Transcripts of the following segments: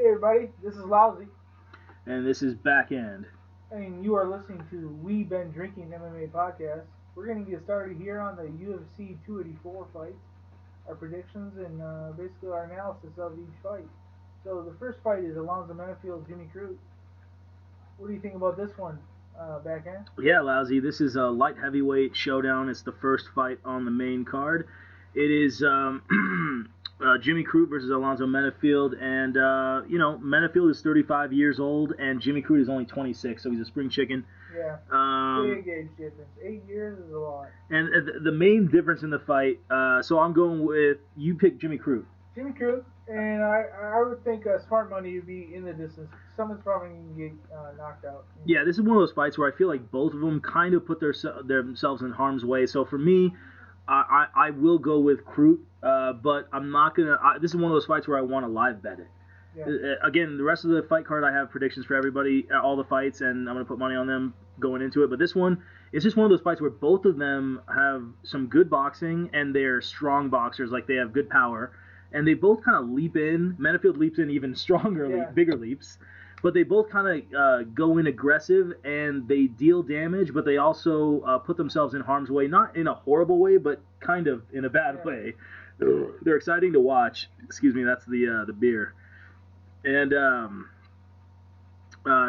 Hey everybody, this is Lousy, And this is Back End. and you are listening to We Been Drinking MMA podcast. We're going to get started here on the UFC 284 fights, our predictions, and basically our analysis of each fight. So the first fight is Alonzo Menifield, Jimmy Crute. What do you think about this one, Back End? Yeah, Lousy, this is a light heavyweight showdown. It's the first fight on the main card. It is Jimmy Crute versus Alonzo Menifield, and Menifield is 35 years old, and Jimmy Crute is only 26, so he's a spring chicken. Yeah, big age difference. 8 years is a lot. And the main difference in the fight, so I'm going with, you pick Jimmy Crute. Jimmy Crute, and I would think smart money would be in the distance. Someone's probably going to get knocked out. Yeah, this is one of those fights where I feel like both of them kind of put themselves in harm's way. So for me, I will go with Crute, but I'm not going to. This is one of those fights where I want to live bet it. Yeah. Again, the rest of the fight card, I have predictions for everybody, all the fights, and I'm going to put money on them going into it. But this one, it's just one of those fights where both of them have some good boxing, and they're strong boxers, like they have good power. And they both kind of leap in. Menifield leaps in even stronger, bigger leaps. But they both kind of go in aggressive, and they deal damage, but they also put themselves in harm's way, not in a horrible way, but kind of in a bad way. They're exciting to watch. Excuse me, that's the beer. And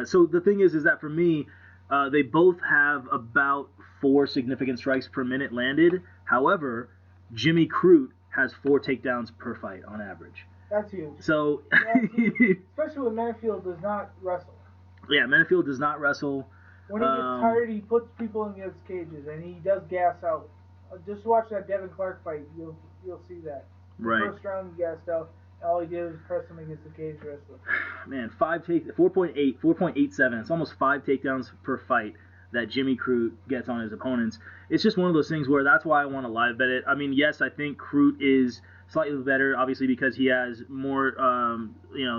so the thing is that for me, they both have about 4 significant strikes per minute landed. However, Jimmy Crute has 4 takedowns per fight on average. That's huge. So, That's huge. Especially when Menifield does not wrestle. Yeah, Menifield does not wrestle. When he gets tired, he puts people in his cages, and he does gas out. Just watch that Devin Clark fight. You'll see that. Right. First round, he gassed out. All he did was press him against the cage wrestler. Man, 4.87. It's almost 5 takedowns per fight that Jimmy Crute gets on his opponents. It's just one of those things where that's why I want to live bet it. I mean, yes, I think Crute is slightly better, obviously, because he has more,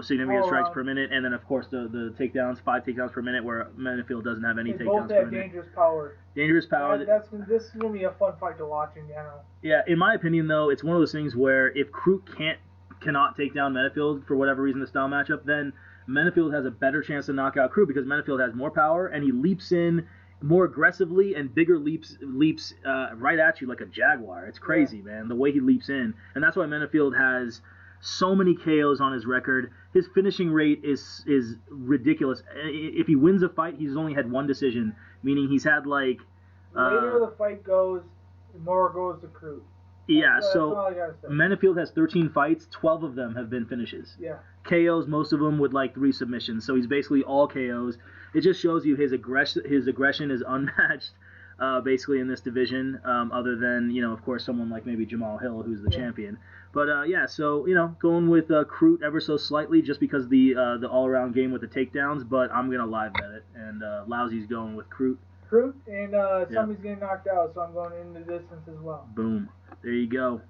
significant strikes per minute, and then of course the takedowns, 5 takedowns per minute, where Menifield doesn't have any takedowns per minute. Both have dangerous power. Dangerous power. This is gonna be a fun fight to watch in general. Yeah, in my opinion, though, it's one of those things where if Crute cannot take down Menifield for whatever reason, the style matchup, then Menifield has a better chance to knock out Crute because Menifield has more power and he leaps in more aggressively and bigger leaps right at you like a jaguar. It's crazy, man, the way he leaps in. And that's why Menifield has so many KOs on his record. His finishing rate is ridiculous. If he wins a fight, he's only had 1 decision, meaning he's had like... The later the fight goes, the more goes to Crute. So Menifield has 13 fights, 12 of them have been finishes. Yeah. KOs, most of them with like 3 submissions. So he's basically all KOs. It just shows you his aggression is unmatched, basically in this division. Other than of course someone like maybe Jamal Hill, who's the champion. But so going with Crute ever so slightly, just because the all-around game with the takedowns. But I'm gonna live bet it, and Lousy's going with Crute. And somebody's getting knocked out, so I'm going in the distance as well. Boom. There you go.